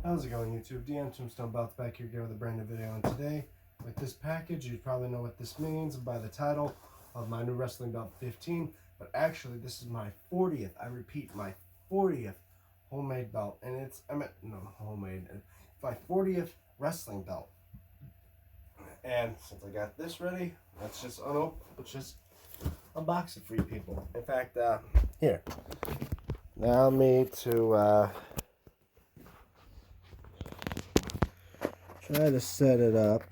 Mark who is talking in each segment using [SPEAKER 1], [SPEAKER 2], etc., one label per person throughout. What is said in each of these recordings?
[SPEAKER 1] How's it going, YouTube? DM Tombstone Belts back here again with a brand new video. And today, with this package, you probably know what this means by the title of my new wrestling belt 15. But actually, this is my 40th. I repeat, my 40th homemade belt. And it's, homemade. My 40th wrestling belt. And since I got this ready, let's just unbox it for you people. In fact, here. Allow me to try to set it up.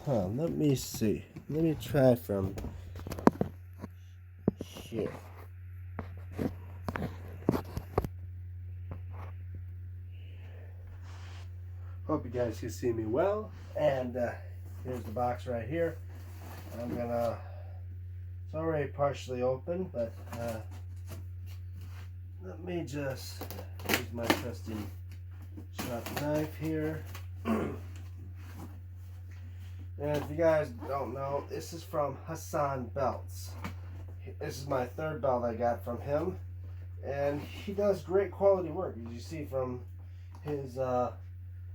[SPEAKER 1] Let me see. Let me try from here. Hope you guys can see me well. And here's the box right here. It's already partially open, but let me just use my trusty sharp knife here. And if you guys don't know, this is from Hassan Belts. This is my third belt I got from him, and he does great quality work, as you see from his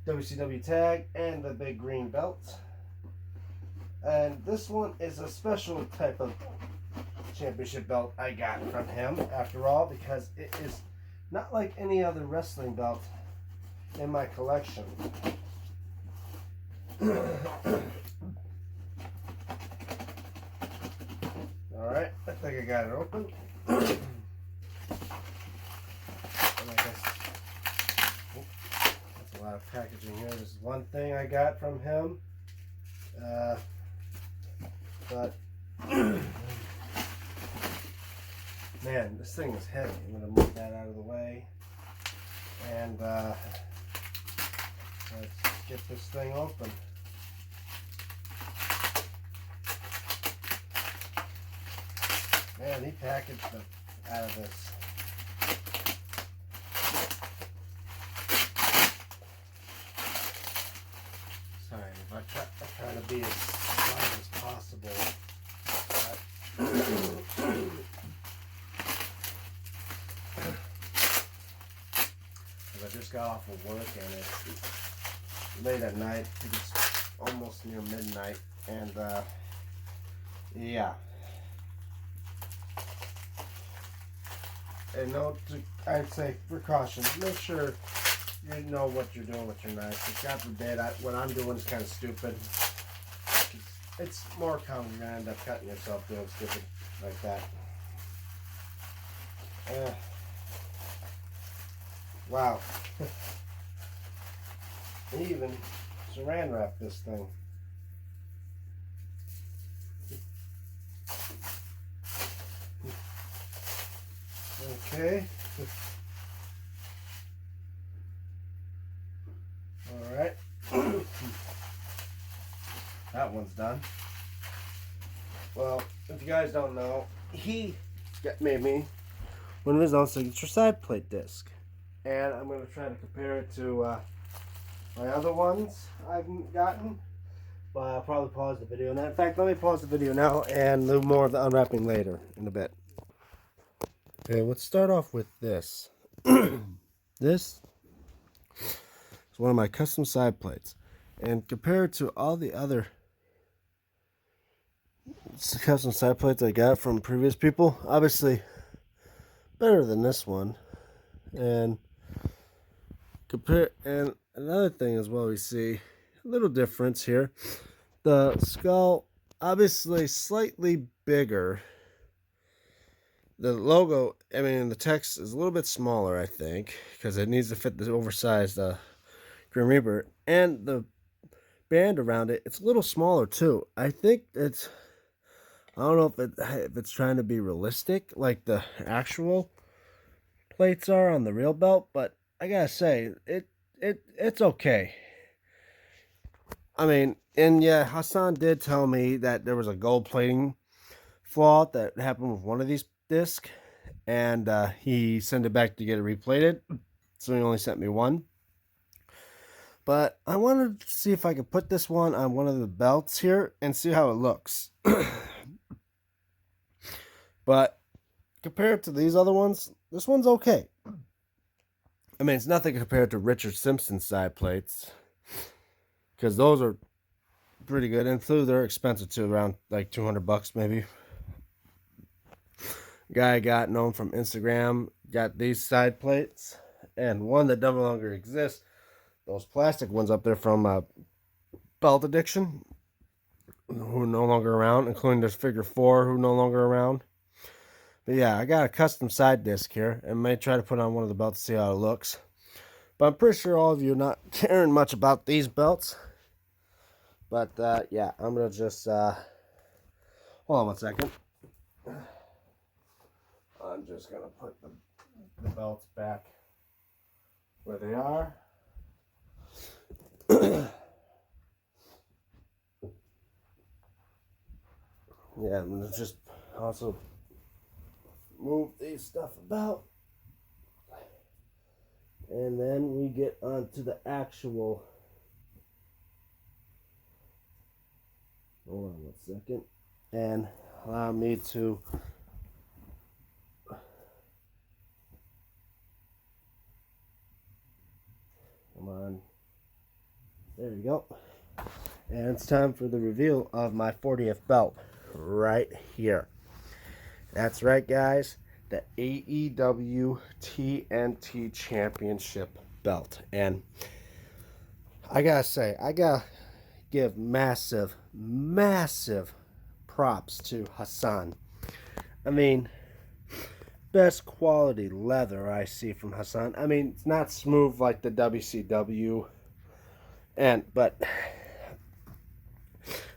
[SPEAKER 1] WCW tag and the big green belt. And this one is a special type of championship belt I got from him, after all, because it is not like any other wrestling belt in my collection. Alright, I think I got it open. And I guess, that's a lot of packaging here. This is one thing I got from him. But man, this thing is heavy. I'm going to move that out of the way. And let's get this thing open. Man, he packaged the out of this. Sorry, if I try to be as quiet as possible. I just got off of work and it's late at night. I think it's almost near midnight, and yeah. And I'd say precautions. Make sure you know what you're doing with your knife. Because God forbid, what I'm doing is kind of stupid. It's more common you're going to end up cutting yourself doing stupid like that. Wow. He even saran wrapped this thing. Okay. Alright. That one's done. Well, if you guys don't know, he made me one of his own signature side plate disc. And I'm going to try to compare it to my other ones I've gotten. But I'll probably pause the video on that. In fact, let me pause the video now and do more of the unwrapping later in a bit. Okay, let's start off with this. This is one of my custom side plates. And compared to all the other custom side plates I got from previous people, obviously better than this one. And another thing as well, we see a little difference here. The skull, obviously slightly bigger. The logo, the text is a little bit smaller, I think, because it needs to fit the oversized Grim Reaper. And the band around it, it's a little smaller too. I think I don't know if it's trying to be realistic, like the actual plates are on the real belt, but I gotta say, it's okay. And yeah, Hassan did tell me that there was a gold plating flaw that happened with one of these discs, and he sent it back to get it replated, so he only sent me one. But I wanted to see if I could put this one on one of the belts here and see how it looks. But compared to these other ones, this one's okay. I mean, it's nothing compared to Richard Simpson's side plates, because those are pretty good, and through they're expensive too, around like $200 maybe. Guy got known from Instagram got these side plates, and one that no longer exists. Those plastic ones up there from Belt Addiction, who are no longer around, including there's Figure 4, who are no longer around. But yeah, I got a custom side disc here, and may try to put on one of the belts to see how it looks. But I'm pretty sure all of you are not caring much about these belts. But yeah, I'm gonna just hold on one second. I'm just gonna put the belts back where they are. Yeah, I'm gonna just also move these stuff about, and then we get onto the actual. Hold on one second, and allow me to. Come on. There you go. And it's time for the reveal of my 40th belt right here. That's right, guys. The AEW TNT Championship belt. And I gotta say, I gotta give massive props to Hassan. I mean, best quality leather I see from Hassan. I mean, it's not smooth like the WCW, but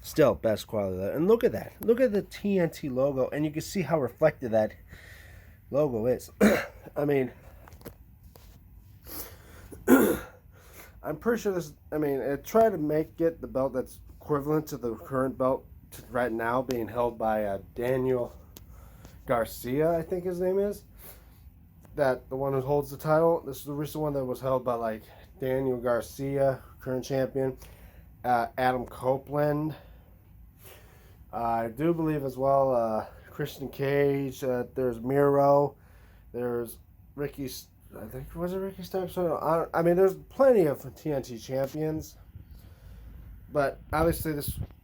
[SPEAKER 1] still best quality leather. And look at that. Look at the TNT logo, and you can see how reflective that logo is. I mean, I'm pretty sure this. I mean, it tried to make it the belt that's equivalent to the current belt right now being held by Daniel Garcia, I think his name is. That the one who holds the title. This is the recent one that was held by like Daniel Garcia, current champion, Adam Copeland. I do believe as well Christian Cage. There's Miro. There's Ricky. I think was it Ricky Starks? I mean, there's plenty of TNT champions. But obviously,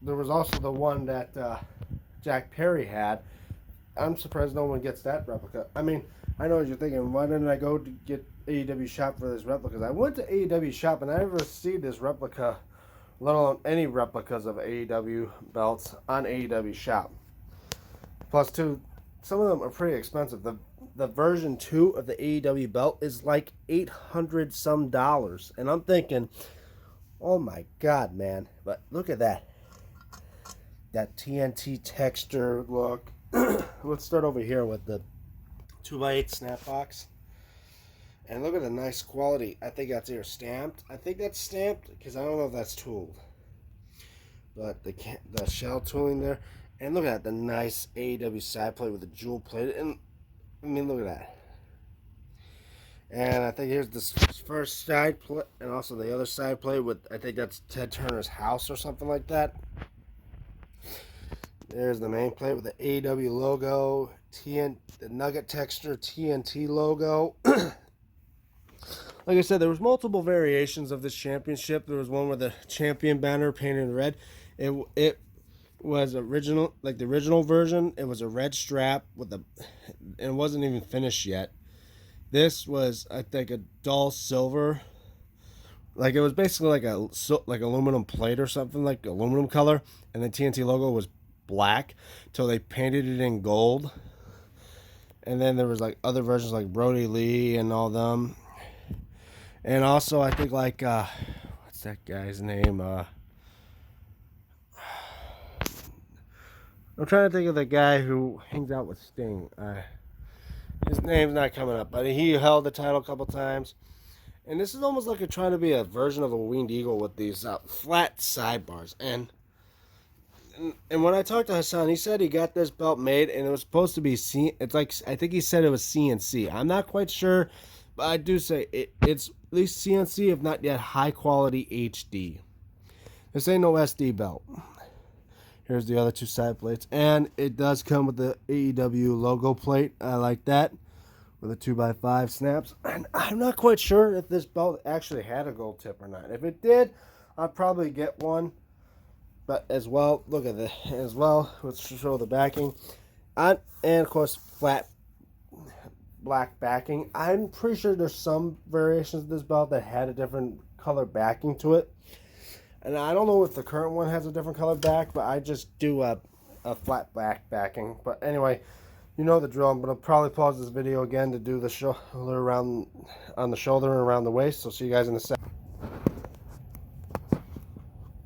[SPEAKER 1] there was also the one that Jack Perry had. I'm surprised no one gets that replica. I mean, I know what you're thinking. Why didn't I go to get AEW Shop for this replica? I went to AEW Shop and I never see this replica, let alone any replicas of AEW belts on AEW Shop. Plus, two, some of them are pretty expensive. The version 2 of the AEW belt is like $800 some, and I'm thinking, oh my god, man! But look at that TNT texture look. Let's start over here with the 2x8 snap box. And look at the nice quality. I think that's either stamped. I think that's stamped because I don't know if that's tooled. But the shell tooling there. And look at that, the nice AEW side plate with the jewel plate. And I mean, look at that. And I think here's this first side plate and also the other side plate with, I think that's Ted Turner's house or something like that. There's the main plate with the AEW logo, the nugget texture TNT logo. Like I said, there was multiple variations of this championship. There was one with the champion banner painted in red. It was original, like the original version. It was a red strap with and it wasn't even finished yet. This was, I think, a dull silver. Like it was basically like aluminum plate or something, like aluminum color, and the TNT logo was black till they painted it in gold. And then there was like other versions like Brody Lee and all them. And also I think like what's that guy's name? I'm trying to think of the guy who hangs out with Sting. His name's not coming up, but he held the title a couple times. And this is almost like trying to be a version of a Winged Eagle with these flat sidebars. And when I talked to Hassan, he said he got this belt made, and it was supposed to be it's like, I think he said it was CNC. I'm not quite sure, but I do say it's at least CNC, if not yet high quality HD. This ain't no SD belt. Here's the other two side plates. And it does come with the AEW logo plate. I like that. With a 2x5 snaps. And I'm not quite sure if this belt actually had a gold tip or not. If it did, I'd probably get one. But as well, look at this as well. Let's show the backing. And of course, flat black backing. I'm pretty sure there's some variations of this belt that had a different color backing to it. And I don't know if the current one has a different color back, but I just do a flat black backing. But anyway, you know the drill. I'm going to probably pause this video again to do the shoulder around on the shoulder and around the waist. So see you guys in a sec.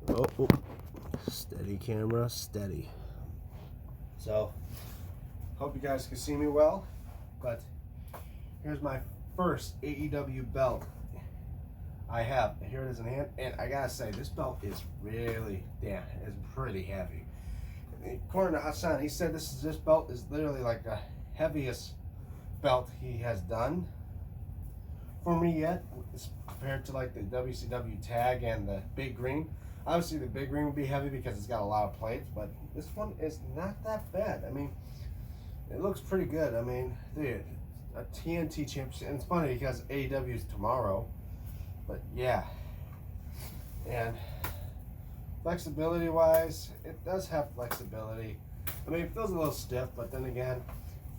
[SPEAKER 1] Oh. Steady camera, steady. So, hope you guys can see me well, but here's my first AEW belt I have. Here it is in hand, and I gotta say, this belt is really, it's pretty heavy. According to Hassan, he said this belt is literally like the heaviest belt he has done for me yet, compared to like the WCW tag and the big green. Obviously, the big ring would be heavy because it's got a lot of plates, but this one is not that bad. I mean, it looks pretty good. I mean, dude, a TNT championship. And it's funny because AEW is tomorrow, but yeah. And flexibility-wise, it does have flexibility. I mean, it feels a little stiff, but then again,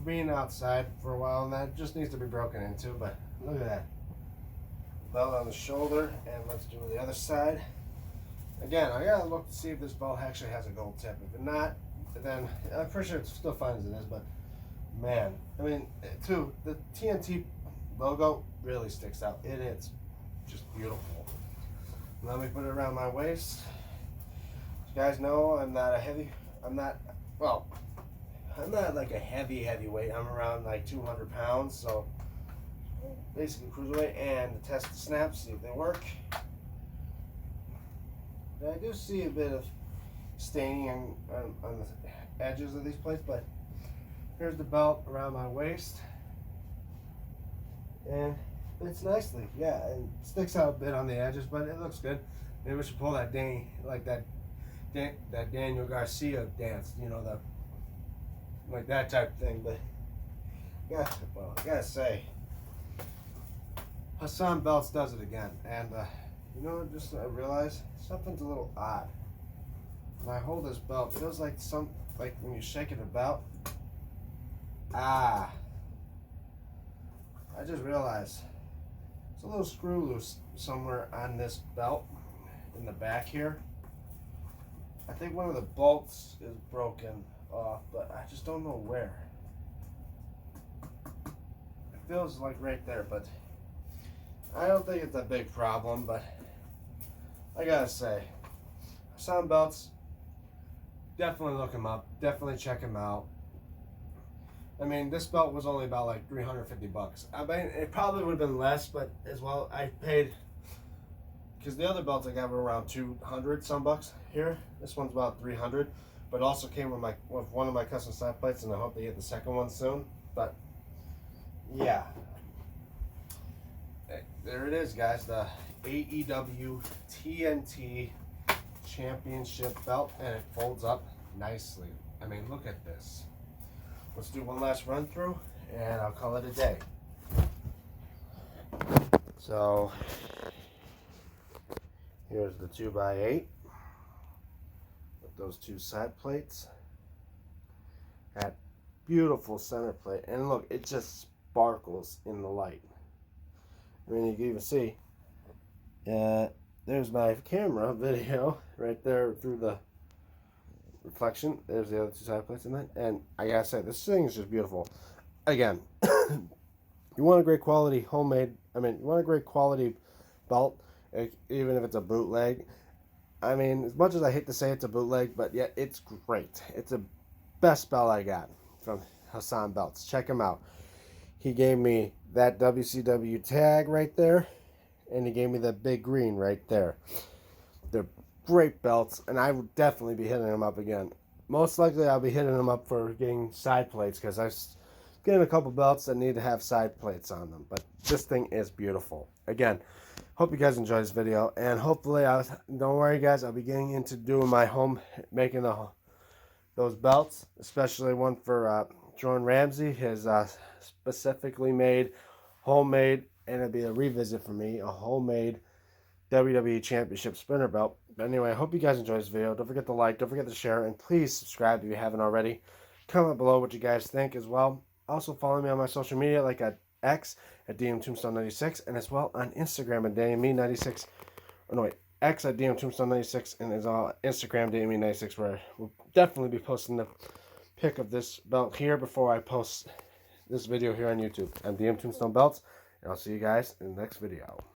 [SPEAKER 1] being outside for a while, and that just needs to be broken into. But look at that. Belt on the shoulder, and let's do the other side. Again, I gotta look to see if this belt actually has a gold tip. If it not, then I'm pretty sure it's still fine as it is. But man, I mean, too, the TNT logo really sticks out. It is just beautiful. Let me put it around my waist. You guys know I'm not like a heavyweight. I'm around like 200 pounds, so basically cruiserweight. And to test the snaps, see if they work. I do see a bit of staining on the edges of these plates, but here's the belt around my waist, and fits nicely. Yeah, it sticks out a bit on the edges, but it looks good. Maybe we should pull that that Daniel Garcia dance, you know, like that type of thing. But yeah, well, I gotta say, Hassan Belts does it again, and you know, just I realized something's a little odd. When I hold this belt, it feels like like when you shake it about. I just realized there's a little screw loose somewhere on this belt in the back here. I think one of the bolts is broken off, but I just don't know where. It feels like right there, but I don't think it's a big problem. But I gotta say, Hassan Belts, definitely look him up. Definitely check him out. I mean, this belt was only about like 350 bucks. I mean, it probably would have been less, but as well, I paid, because the other belts I got were around 200 some bucks here. This one's about 300, but it also came with one of my custom side plates, and I hope they get the second one soon. But yeah, there it is, guys. The AEW TNT Championship belt, and it folds up nicely. I mean, look at this. Let's do one last run through, and I'll call it a day. So here's the 2x8 with those two side plates. That beautiful center plate, and look, it just sparkles in the light. I mean, you can even see there's my camera video right there through the reflection. There's the other two side plates in that, and I gotta say, this thing is just beautiful. Again, you want a great quality homemade, you want a great quality belt, even if it's a bootleg. I mean, as much as I hate to say it's a bootleg, but yet it's great. It's the best belt I got from Hassan Belts. Check him out. He gave me that WCW tag right there, and he gave me that big green right there. They're great belts, and I would definitely be hitting them up again. Most likely I'll be hitting them up for getting side plates, because I'm getting a couple belts that need to have side plates on them. But this thing is beautiful. Again, hope you guys enjoyed this video, and hopefully, don't worry guys, I'll be getting into doing my making the those belts, especially one for Jordan Ramsey, his specifically made, homemade, and it'd be a revisit for me, a homemade WWE Championship Sprinter Belt. But anyway, I hope you guys enjoyed this video. Don't forget to like, don't forget to share, and please subscribe if you haven't already. Comment below what you guys think as well. Also follow me on my social media, like at X at DMTombstone96, and as well on Instagram at DME96. Oh no, wait, X at DMTombstone96, and as well Instagram DME96, where we'll definitely be posting the pic of this belt here before I post this video here on YouTube. I'm DM Tombstone Belts, and I'll see you guys in the next video.